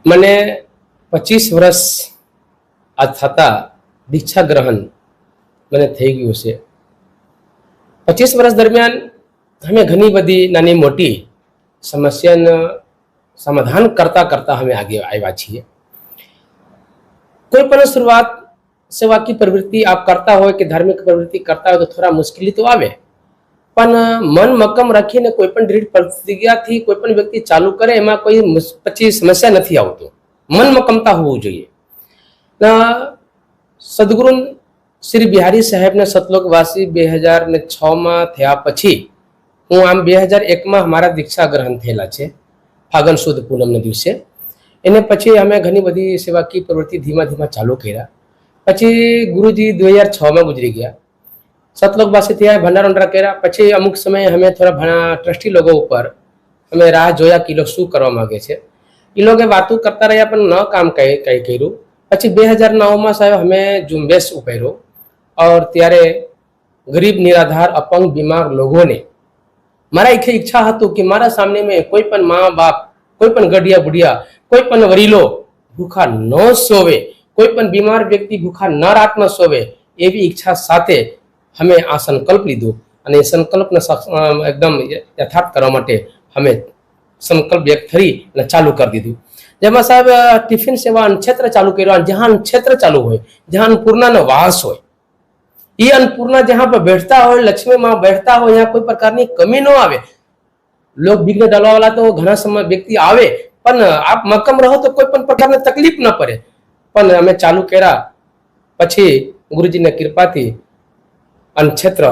મને 25 વર્ષ આ થતા દીક્ષા ગ્રહણ મને થઈ ગયું છે. 25 વર્ષ દરમિયાન અમે ઘણી બધી નાની મોટી સમસ્યાનું સમાધાન કરતા કરતા અમે આगे આવ્યા છીએ. कोई પણ शुरुआत सेवा की प्रवृत्ति आप करता हो कि धार्मिक प्रवृत्ति करता हो तो थोड़ा मुश्किल तो आवे, પણ મન મક્કમ રાખીને કોઈ પણ દૃઢ પ્રતિજ્ઞાથી કોઈ પણ વ્યક્તિ ચાલુ કરે એમાં કોઈ પછી સમસ્યા નથી આવતો. મન મક્કમતા હોવું જોઈએ. સદગુરુ શ્રી બિહારી સાહેબના સતલોકવાસી 2006 માં થયા પછી હું આમ 2001 માં અમારા દીક્ષા ગ્રહણ થયેલા છે ફાગણ સુદ પૂનમના દિવસે. એને પછી અમે ઘણી બધી સેવાકીય પ્રવૃત્તિ ધીમા ધીમા ચાલુ કર્યા. પછી ગુરુજી 2006 માં ગુજરી ગયા. સતલોકવાસી થયા, ભંડારા વંડારા કર્યા. પછી અમુક સમયે અમે થોડા ઘણા ટ્રસ્ટી લોકો ઉપર અમે રાહ જોયા કે લોકો શું કરવા માંગે છે. એ લોકો વાતો કરતા રહ્યા પણ ન કામ કઈ કર્યું. પછી 2009 માં સાહેબ અમે ઝુંબેશ ઉપાડ્યો और ત્યારે ગરીબ નિરાધાર અપંગ બીમાર લોકોને મારા ઈચ્છા હતું કે મારા સામે મેં કોઈ પણ મા બાપ, કોઈ પણ ગઢિયા બુઢિયા, કોઈ પણ વડીલો ભૂખા ન સોવે, કોઈ પણ બીમાર વ્યક્તિ ભૂખા ન રાતમાં સોવે એવી ઈચ્છા સાથે અમે આ સંકલ્પ લીધો અને એ સંકલ્પને એકદમ યથાર્થ કરવા માટે અમે સંકલ્પ વ્યક્ત કરી અને ચાલુ કરી દીધું. જેમાં સાહેબ ટિફિન સેવા અન્નક્ષેત્ર ચાલુ કર્યો. જ્યાં અન્નક્ષેત્ર ચાલુ હોય, જ્યાં અન્નપૂર્ણાનો વાસ હોય, ये अन्नपूर्णा जहां पर बैठता हो, लक्ष्मी माँ बैठता हो, यहाँ कोई प्रकार की कमी न आवे. लोग विघ्न डालवा वाला तो घना समय व्यक्ति आवे, पण आप मक्कम रहो तो कोई पण प्रकार ने तकलीफ न पड़े. पण हमें चालू करा પછી ગુરુજીની કૃપાથી અન્નક્ષેત્ર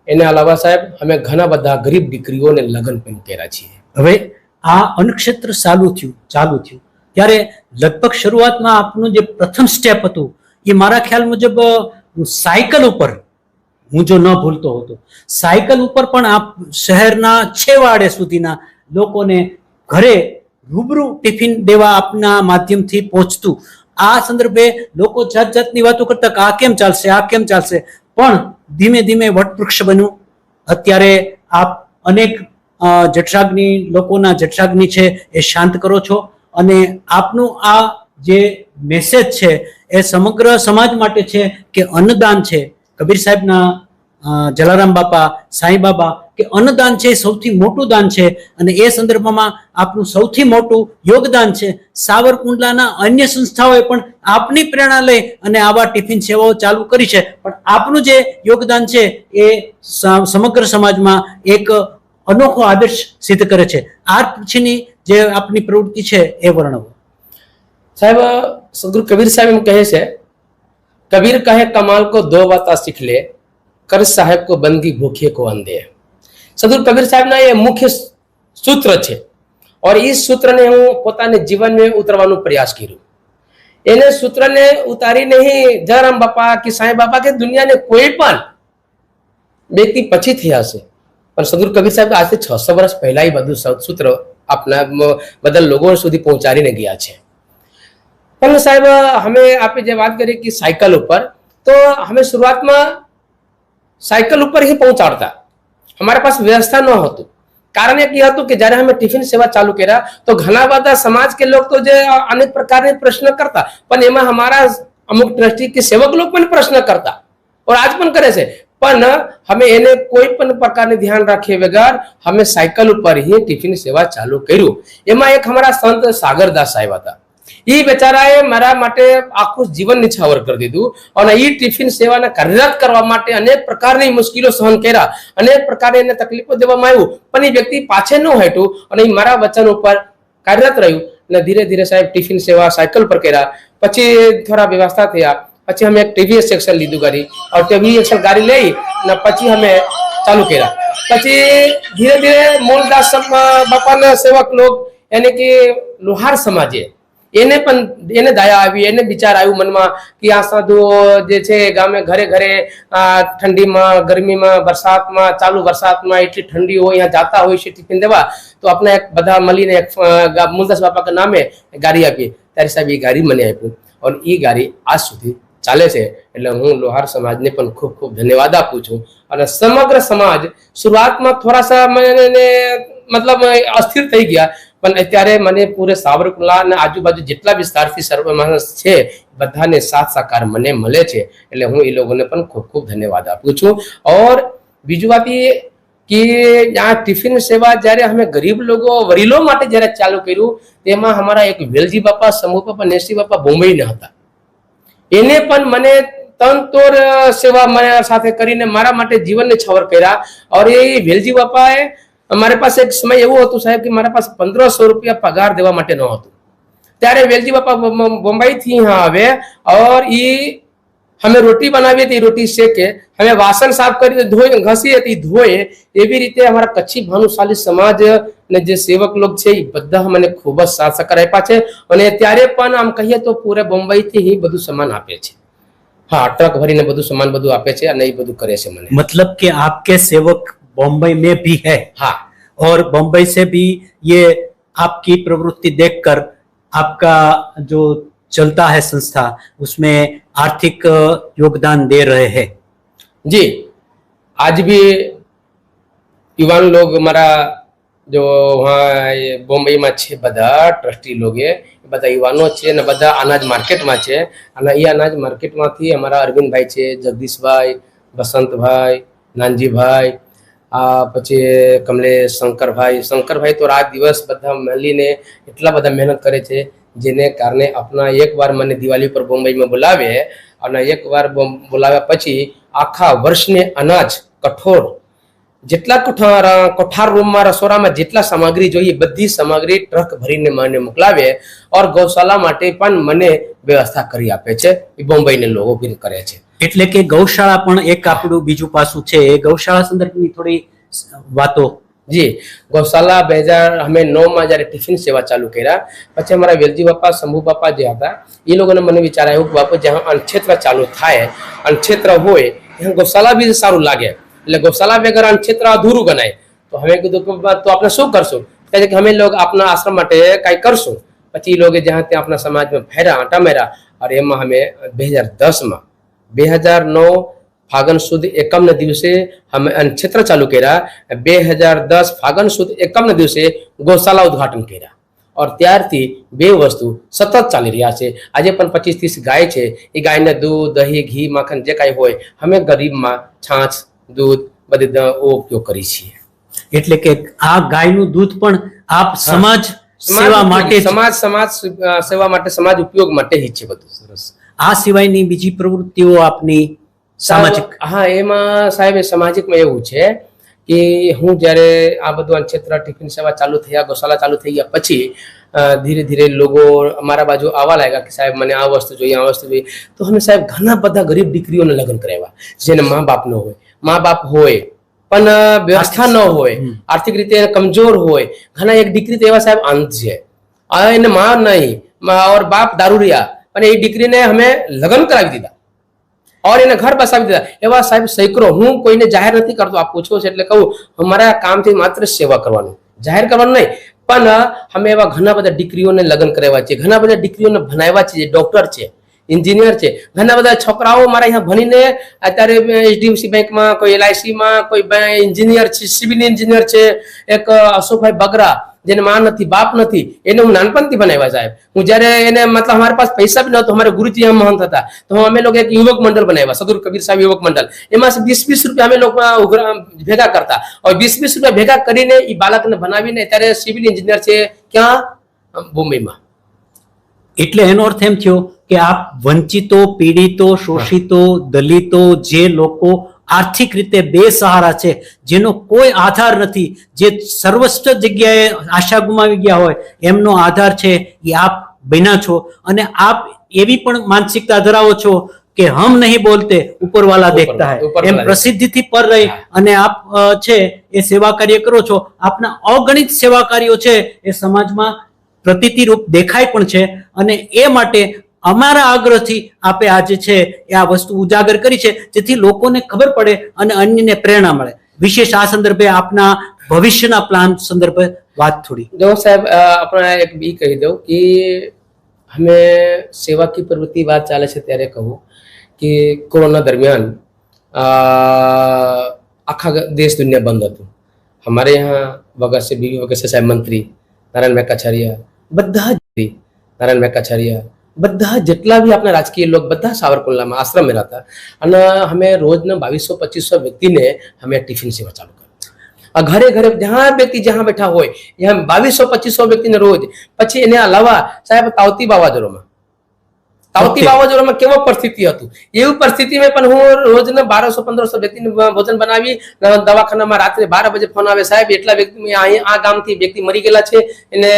એને અલાવા સાહેબ અમે ઘણા બધા ગરીબ દીકરીઓને લગ્ન પણ કર્યા છીએ. હવે આ અન્નક્ષેત્ર ચાલુ થયું ત્યારે લગભગ શરૂઆતમાં આપનું જે પ્રથમ સ્ટેપ હતું એ મારા ખ્યાલ મુજબ સાયકલ ઉપર, હું જો ન ભૂલતો હતો, સાયકલ ઉપર પણ આપ શહેરના છેવાડે સુધીના લોકોને ઘરે રૂબરૂ ટિફિન દેવા આપના માધ્યમથી પહોંચતું. આ સંદર્ભે લોકો જાત જાતની વાતો કરતા કે આ કેમ ચાલશે, પણ ધીમે ધીમે વટવૃક્ષ બન્યું. અત્યારે આપ અનેક જઠરાગ્નિ લોકોના જઠરાગ્નિ છે એ શાંત કરો છો અને આપનું આ જે મેસેજ છે એ સમગ્ર સમાજ માટે છે કે અન્નદાન છે. કબીર સાહેબના જલારામ બાપા, સાંઈ બાબા કે અન્નદાન છે એ સૌથી મોટું દાન છે અને એ સંદર્ભમાં આપનું સૌથી મોટું યોગદાન છે. સાવરકુંડલાના અન્ય સંસ્થાઓએ પણ આપની પ્રેરણા લઈ અને આવા ટિફિન સેવાઓ ચાલુ કરી છે, પણ આપનું જે યોગદાન છે એ સમગ્ર સમાજમાં એક અનોખો આદર્શ સિદ્ધ કરે છે. આ પછીની જે આપની પ્રવૃત્તિ છે એ વર્ણવો. साहब सदगुरु कबीर साहब एम कहे से, कबीर कहे कमाल को दो बाता सीख ले, कर साहेब को बंदी भूखे को अंधे. सदगुरु कबीर साहब ना ये मुख्य सूत्र है और इस सूत्र ने हूँ પોતાને જીવન में उतरવાનો प्रयास કર્યો. એને સૂત્રને ઉતારી નહીં જલારામ બાપા કે સાંઈ બાપા કે દુનિયાને કોઈ પણ વ્યક્તિ પછી થયા છે, પણ સદગુરુ કબીર સાહેબ આજથી 600 વર્ષ પહેલા ही બધું સૂત્ર આપના બધા લોકો સુધી પહોંચાડીને ગયા છે. પણ સાહેબ અમે આપે જે વાત કરી કે સાયકલ ઉપર, તો અમે શરૂઆતમાં સાયકલ ઉપર ही પહોંચાડતા. हमारे पास व्यवस्था न होती. कारण एक यह હતું કે જ્યારે અમે ટિફિન સેવા ચાલુ કર્યા તો ઘણા બધા સમાજ के लोग तो જે अनेक प्रकार के प्रश्न करता, પણ એમાં हमारा અમુક ટ્રસ્ટી કે સેવક लोग પણ પ્રશ્ન કરતા और आज પણ કરે છે, પણ અમે એને કોઈ પણ પ્રકારને ધ્યાન રાખ્યા વગર અમે સાયકલ ઉપર ही ટિફિન સેવા ચાલુ કર્યું. એમાં એક हमारा સંત સાગરદાસ સાહેબ હતા. એ બેચારાએ મારા માટે આખું જીવન નિછાવર કરી દીધું અને એ ટિફિન સેવાને કાર્યરત કરવા માટે અનેક પ્રકારની મુશ્કેલીઓ સહન કર્યા, અનેક પ્રકારે એને તકલીફો દેવામાં આવ્યું, પણ એ વ્યક્તિ પાછે ન હટ્યું અને એ મારા વચન ઉપર કાર્યરત રહ્યું અને ધીરે ધીરે સાહેબ ટિફિન સેવા સાયકલ પર કર્યા. પછી થોડા વ્યવસ્થા થયા. પછી અમે એક ટીવીએસ સેક્શન લીધું ગાડી और ટીવીએસ ગાડી લઈ અને પછી અમે ચાલુ કર્યા. પછી ધીરે ધીરે મૂળદાસ બાપાના સેવક લોક यानी कि લોહાર સમાજે એને પણ એને દયા આવી, એને વિચાર આવ્યું મનમાં કે આ સાધુઓ જે છે ગામે ઘરે ઘરે ઠંડીમાં, ગરમીમાં, વરસાદમાં, ચાલુ વરસાદમાં એટલી ઠંડી હોય, यहाँ जाता હોય છે ટિફિન દેવા, તો આપણે એક બધા મળીને એક મૂલદાસ બાપા કે નામે ગાડી આપી. ત્યારે સાહેબ એ ગાડી મને આપ્યું અને એ ગાડી આજ સુધી ચાલે છે. એટલે હું લોહાર સમાજને પણ ખૂબ ખૂબ ધન્યવાદ આપું છું. અને સમગ્ર સમાજ શરૂઆતમાં થોડા સા મને मतलब अस्थिर થઈ ગયા, પણ અત્યારે મને પૂરે સાવરકુંડલા અને આજુબાજુ જેટલા વિસ્તારથી સર્વ માણસ છે બધાને સાથ સહકાર મને મળે છે, એટલે હું એ લોકોને પણ ખૂબ ખૂબ ધન્યવાદ આપું છું. ઓર બીજું વાત એ કે આ ટિફિન સેવા જ્યારે અમે ગરીબ લોકો વડીલો માટે જ્યારે ચાલુ કર્યું તેમાં અમારા એક વેલજી બાપા, સમૂહ બાપા, નેસી બાપા બોમ્બેના હતા. એને પણ મને તનતોર સેવા મારા સાથે કરીને મારા માટે જીવનને છવર કર્યા. और એ વેલજી બાપાએ મારી પાસે એક સમય એવો હતો સાહેબ કે મારા પાસે 1500 રૂપિયા પગાર દેવા માટે ન હતું. ત્યારે વેલજી બાપા બોમ્બેથી यहाँ આવે और એ અમે રોટી બનાવીએ તો રોટી શેકે, અમે વાસણ સાફ કરી ધોઈ ઘસીએ તો ધોએ. એવી રીતે અમારા કચ્છી ભાનુશાલી સમાજ ને જે સેવક લોક છે એ બધા મને ખૂબ જ સાથ સહકાર આપ્યા છે. અને ત્યારે પણ આમ કહીએ તો પૂરે બોમ્બેથી ही બધું સામાન આપે છે. हाँ, ट्रक भरीने બધું सामान બધું આપે છે અને એ બધું કરે છે મને. मतलब कि आपके सेवक बॉम्बे में भी है, हाँ, और बॉम्बे से भी ये आपकी प्रवृत्ति देखकर आपका जो चलता है संस्था उसमें आर्थिक योगदान दे रहे हैं. जी. आज भी युवान लोग हमारा जो वहाँ बॉम्बे में છે બધા ટ્રસ્ટી લોગ એ બધા યુવાનો છે અને બધા અનાજ માર્કેટમાં છે. અને એ અનાજ માર્કેટમાંથી અમારા અરવિંદભાઈ છે, જગદીશભાઈ, વસંતભાઈ, નાનજીભાઈ, આ પછી કમલેશ, શંકરભાઈ તો રાત દિવસ બધા મળીને એટલા બધા મહેનત કરે છે જેને કારણે આપણા એકવાર મને દિવાળી પર બોમ્બેમાં બોલાવે અને એકવાર બોલાવ્યા પછી આખા વર્ષને અનાજ કઠોળ જેટલા કોઠાર રૂમમાં રસોડામાં જેટલા સામગ્રી જોઈએ બધી સામગ્રી ટ્રક ભરીને મને મોકલાવે. ઓર ગૌશાલા માટે પણ મને વ્યવસ્થા કરી આપે છે. એ બોમ્બેના લોકો કરે છે. એટલે કે ગૌશાળા પણ એક આપણું બીજું પાસું છે. એ ગૌશાળા સંદર્ભની થોડી વાતો. જી, ગૌશાલા 2009માં જ્યારે ટિફિન સેવા ચાલુ કર્યા પછી અમારા વેલજી બાપા, શંભુ બાપા જે હતા એ લોકોને મને વિચાર આવ્યો કે બાપુ જ્યાં અન્નક્ષેત્ર ચાલુ થાય, અન્નક્ષેત્ર હોય ત્યાં ગૌશાલા બી સારું લાગે. એટલે ગૌશાલા વગર અન્નક્ષેત્ર અધૂરું ગણાય. તો હવે કીધું કે તો આપણે શું કરશું? કહે કે અમે લોકો આપણા આશ્રમ માટે કંઈ કરશું. પછી એ લોકો જ્યાં ત્યાં આપણા સમાજમાં ફેર્યા, આંટા માર્યા. અને એમાં અમે 2010માં 2009 ફાગણ સુદ એકમના દિવસે અમે અન્નક્ષેત્ર ચાલુ કર્યા. 2010 ફાગણ સુદ એકમના દિવસે ગૌશાલા ઉદ્ઘાટન કર્યા. और ત્યારથી બે વસ્તુ સતત ચાલી રહ્યા છે. આજે પણ 25-30 ગાય છે. એ ગાયને દૂધ, દહીં, ઘી, માખણ જે કાંઈ હોય અમે ગરીબમાં છાશ, દૂધ બધી ઉપયોગ કરીએ છીએ. એટલે કે આ ગાયનું દૂધ પણ આપ સમાજ સેવા માટે સમાજ સેવા માટે, સમાજ ઉપયોગ માટે જ છે બધું. સરસ. આ સિવાયની બીજી પ્રવૃત્તિઓ આપની સામાજિક? હા, એમાં સાહેબ સામાજિકમાં એવું છે કે હું જ્યારે આ બધું અન્નક્ષેત્ર ટિફિન સેવા ચાલુ થયા, ગૌશાલા ચાલુ થઈ ગયા પછી ધીરે ધીરે લોકો અમારા બાજુ આવવા લાગ્યા કે સાહેબ મને આ વસ્તુ જોઈએ, આ વસ્તુ જોઈએ. તો અમે સાહેબ ઘણા બધા ગરીબ દીકરીઓને લગ્ન કરાવ્યા જેને મા બાપ ન હોય, મા બાપ હોય પણ વ્યવસ્થા ન હોય, આર્થિક રીતે કમજોર હોય. ઘણા એક દીકરી તો એવા સાહેબ અંત છે, એને માં નહીં और બાપ દારૂડિયા, અને એ દીકરીને અમે લગ્ન કરાવી દીધા और એને ઘર બસાવી દીધા. એવા સાહેબ સેંકડો. હું કોઈને જાહેર નથી કરતો, આપ પૂછો છો એટલે કહું અમારા કામથી માત્ર સેવા કરવાનું, જાહેર કરવાનું નહીં. પણ અમે એવા ઘણા બધા દીકરીઓને લગ્ન કરાવ્યા છે, ઘણા બધા દીકરીઓને ભણાવ્યા છે જે ડોક્ટર છે, એન્જિનિયર છે. ઘણા બધા છોકરાઓ મારા અહીંયા ભણીને અત્યારે HDFC બેંકમાં, કોઈ LICમાં, કોઈ એન્જિનિયર છે, સિવિલ એન્જિનિયર છે. એક અશોકભાઈ બગરા જેને માં નથી, બાપ નથી, એને હું નાનપણથી બનાવ્યા સાહેબ. હું જ્યારે એને મતલબ અમારી પાસે પૈસા બી નહોતો, અમારે ગુરુજી મહંત હતા, તો અમે લોકો એક યુવક મંડળ બનાવ્યા, સદગુરુ કબીર સાહેબ યુવક મંડળ. એમાં 20-20 રૂપિયા અમે લોકો ભેગા કરતા. और 20-20 રૂપિયા ભેગા કરીને એ બાળકને બનાવીને અત્યારે સિવિલ એન્જિનિયર છે. ક્યાં? બોમ્બેમાં. એટલે એનો અર્થ એમ થયો કે આપ વંચિતો, પીડિતો, શોષિતો, દલિતો, જે લોકો આર્થિક રીતે બેસહારા છે, જેનો કોઈ આધાર નથી, જે સર્વસ્વ જગ્યાએ આશા ગુમાવી ગયા હોય, એમનો આધાર છે એ આપ બન્યા છો. અને આપ એવી પણ માનસિકતા ધરાવો છો કે હમ નહીં બોલતે ઉપર વાલા દેખતા હૈ, એમ પ્રસિદ્ધિથી પર રહી અને આપ છે એ સેવા કાર્ય કરો છો. આપના અગણિત સેવા કાર્યો છે એ સમાજમાં પ્રતીતિરૂપ દેખાય પણ છે. અને એ માટે અમારા આગ્રહથી આપે આજે છે એ આ વસ્તુ ઉજાગર કરી છે, જેથી લોકોને ખબર પડે અને અન્યને પ્રેરણા મળે. વિશેષ આ સંદર્ભે આપના ભવિષ્યના પ્લાન સંદર્ભે વાત થોડી. જો સાહેબ આપણે એક બી કહી દઉં કે અમે સેવાકીય પ્રવૃત્તિ વાત ચાલે છે ત્યારે કહું કે કોરોના દરમિયાન આખા દેશ દુનિયા બંધ હતું. हमारे यहाँ वगैरह से बीवी वगैरह से साहब मंत्री નારાયણ મેકાચાર્ય, બધા જ નારાયણ મેકાચાર્ય, બધા જેટલા બી આપણા રાજકીય લોક બધા સાવરકુંડલામાં આશ્રમ में रहता અને અમે રોજના 2200-2500 વ્યક્તિને અમે ટિફિન સેવા ચાલુ કરી। ઘરે ઘરે જ્યાં વ્યક્તિ જ્યાં બેઠા હોય ત્યાં 2200-2500 વ્યક્તિને રોજ। પછી એને અલાવા સાહેબ તાવતી વાવાઝોડામાં કેવો પરિસ્થિતિ હતું એવી પરિસ્થિતિમાં પણ હું રોજના 1200-1500 વ્યક્તિને ભોજન બનાવી દવાખાનામાં રાત્રે 12 વાગે ફોન આવે, સાહેબ એટલા વ્યક્તિ આ ગામથી વ્યક્તિ મરી ગયેલા છે, એને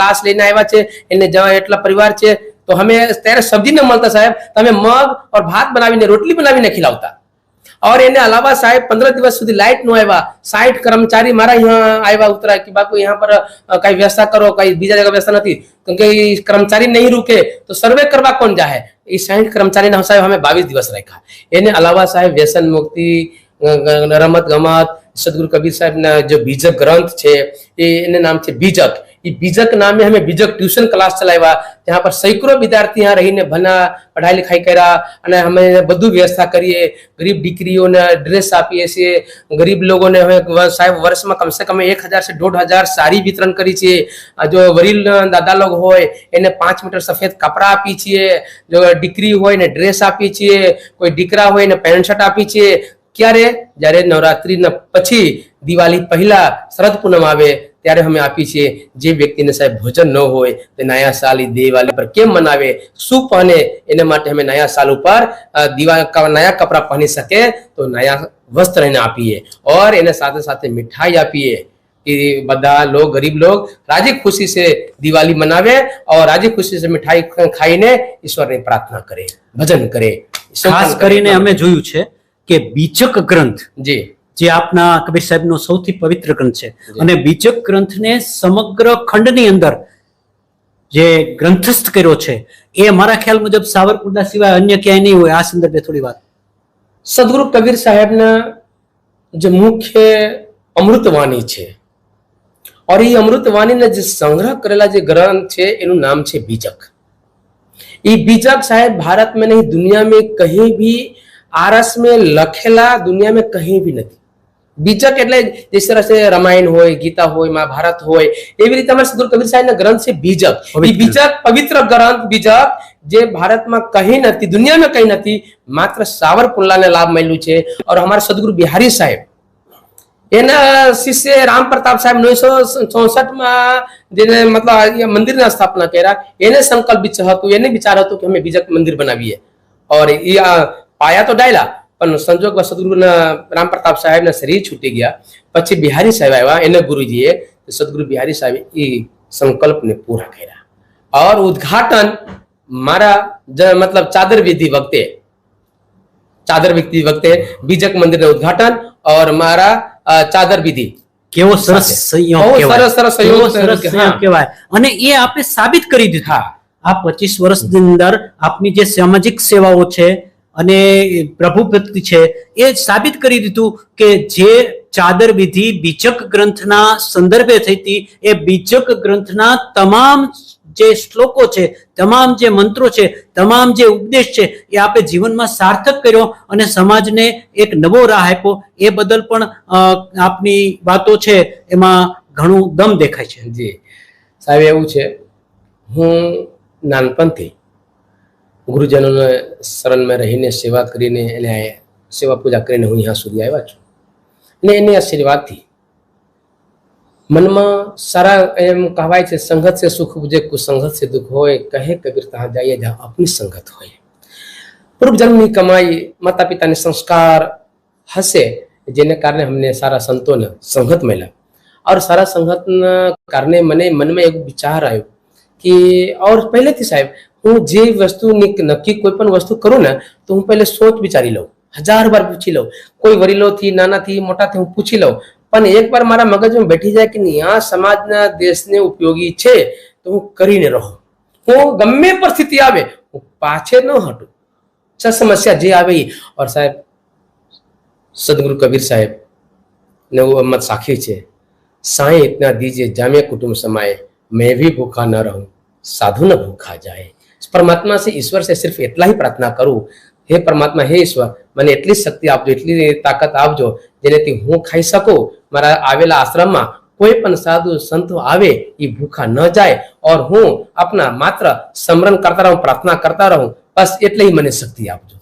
લાશ લઈને આવ્યા છે, એને એટલા પરિવાર છે। તો અમે ત્યારે સબ્જી ન મળતા સાહેબ, તમે મગ और भात बनावीने रोटली बनावीने खिलावता। और एने अलावा साहेब 15 દિવસ સુધી लाइट नो आया, 60 कर्मचारी मारा यहाँ आया उतरा कि बापू यहाँ पर कई व्यवस्था करो, कई बीजा जगह व्यवस्था नहीं, क्योंकि कर्मचारी नहीं रुके तो सर्वे करवा कौन जाए। ये 60 कर्मचारी ना साहेब हमें 22 દિવસ रखा। एने अलावा साहेब व्यसन मुक्ति, रमत गमत, सदगुरु कबीर साहब ना जो बीजक ग्रंथ छे एने नाम छे बीजक। ये बीजक नामे हमें बीजक ट्यूशन क्लास चलाव्या, जहाँ पर सैकड़ों विद्यार्थी यहाँ रहीने भना पढ़ाई लिखाई कर्या अने हमें बधु व्यवस्था करीए। गरीब दीकरीओने ड्रेस आपीए छीए, गरीब लोगोने हमें साहेब वर्ष में कम से कम 1000 से 1500 साड़ी वितरण करी छे। जो वरील दादा लोग होय एने 5 मीटर सफेद कपड़ा आपी छीए, जो दीकरी होय ने ड्रेस आपी छीए, कोई दीकरा होय ने पेન્ટ शर्ट आपी छीए। क्यारे જ્યારે નવરાત્રીના પછી દિવાળી પહેલા શરદ પૂનમ આવે ત્યારે અમે આપી છીએ। જે વ્યક્તિને સાહેબ ભોજન ન હોય તે નયા સાલ દિવાળી પર કેમ મનાવે, શું પહેને, એના માટે અમે નયા સાલ ઉપર નયા કપડા પહેરી શકે તો નયા વસ્ત્ર એને આપીએ और એને સાથે સાથે मिठाई આપીએ कि બધા लोग गरीब लोग राजी खुशी से दिवाली मनावे और राजी खुशी से मिठाई खाઈને ઈશ્વરની પ્રાર્થના કરે, ભજન કરે। ખાસ કરીને અમે જોયું છે કે બીજક ગ્રંથ जी જે આપના કબીર સાહેબનો સૌથી પવિત્ર ગ્રંથ છે અને બીજક ગ્રંથને સમગ્ર ખંડની અંદર જે ગ્રંથસ્થ કર્યો છે એ મારા ખ્યાલ મુજબ સાવરકુંડલા સિવાય અન્ય ક્યાંય નહીં હોય। આ સંદર્ભે થોડી વાત। સદગુરુ કબીર સાહેબના જે મુખ્ય અમૃતવાણી છે और ये अमृतवाणी જે સંગ્રહ કરેલા જે ગ્રંથ છે એનું નામ છે બીજક। ये बीजक साहेब भारत में नहीं दुनिया में कहीं भी आरस में लखेला दुनिया में कहीं भी नहीं। बीजक એટલે जिस तरह से रामायण होय, गीता होय, महाभारत होय, એવી રીતે અમારા સદગુરુ કબીર સાહેબના ગ્રંથ છે બીજક। એ બીજક પવિત્ર ગ્રંથ બીજક જે ભારતમાં કहीं નથી, દુનિયામાં કहीं નથી, માત્ર સાવરકુંડલાને લાભ મળ્યું છે। और हमारे सदगुरु बिहारी साहेब એના શિષ્ય રામ પ્રતાપ સાહેબ 1964 માં જેને મતલબ મંદિરની સ્થાપના કર્યા, એને સંકલ્પ હતો, એને વિચાર હતો કે અમે બીજક મંદિર બનાવીએ और એ પાયા તો ડાયલા પણ સંજોગમાં સદગુરુના રામ પ્રતાપ સાહેબના શરીર છૂટી ગયા। પછી બિહારી સાહેબ આવ્યા, એને ગુરુજીએ સદગુરુ બિહારી સાહેબ એ સંકલ્પને પૂરા કર્યા और ઉદ્ઘાટન મારા મતલબ ચાદર વિધિ વખતે બીજક મંદિરનું ઉદ્ઘાટન और મારા ચાદર વિધિ કેવો સરસ સંયોગ કહેવાય અને એ આપણે સાબિત કરી દીધું। આ 25 વર્ષની અંદર આપની જે સામાજિક સેવાઓ છે અને પ્રભુ ભક્તિ છે એ સાબિત કરી દીધું કે જે ચાદર વિધિ બીજક ગ્રંથના સંદર્ભે થઈ હતી એ બીજક ગ્રંથના તમામ જે શ્લોકો છે, તમામ જે મંત્રો છે, તમામ જે ઉપદેશ છે એ આપણે જીવનમાં સાર્થક કર્યો અને સમાજને એક નવો રાહ આપ્યો। એ બદલ પણ આપની વાતો છે એમાં ઘણું દમ દેખાય છે। જી સાહેબ એવું છે, હું નાનપણથી ગુરુજનોને શરણમાં રહીને સેવા કરીને એને સેવા પૂજા કરીને હું यहाँ સુધી આવ્યા છું અને એની આશીર્વાદથી મનમાં સારા એમ કહેવાય છે સંગત से सुख बुझे कुसंगत से दुख होए, कहे कबीर तहाँ जाइए जहाँ अपनी संगत होए। पूर्व जन्मની કમાઈ, માતા પિતાની સંસ્કાર હશે જેને કારણે અમને સારા સંતોને સંગત મળ્યા और सारा संगतના કારણે મને મનમાં એક વિચાર આવ્યો કે और પહેલેથી સાહેબ હું જે વસ્તુ નક્કી કોઈ પણ વસ્તુ કરું ને તો હું પહેલે સોચ વિચારી લઉં, 1000 વાર પૂછી લઉં, કોઈ વડીલોથી નાનાથી મોટાથી હું પૂછી લઉં પણ એકવાર મારા મગજમાં બેઠી જાય કે નહીં આ સમાજના દેશને ઉપયોગી છે તો હું કરીને રહું। હું ગમે પરિસ્થિતિ આવે હું પાછે ન હટું, સમસ્યા જે આવે और સાહેબ સદગુરુ કબીર સાહેબ ને वो मत साखी છે, साईं इतना दीजिए जामे कुटुंब समाए, मैं भी भूखा न रहूं साधु न भूखा जाए। परमात्मा से ईश्वर से सिर्फ इतना ही प्रार्थना करूं, हे परमात्मा हे ईश्वर મને એટલી શક્તિ આપજો, એટલી તાકાત આપજો જેનેથી હું ખાઈ શકું, મારા આવેલા આશ્રમમાં કોઈ પણ સાધુ સંતો આવે એ ભૂખા ન જાય और હું આપના માત્ર સ્મરણ કરતા રહું, પ્રાર્થના કરતા રહું, બસ એટલે મને શક્તિ આપજો.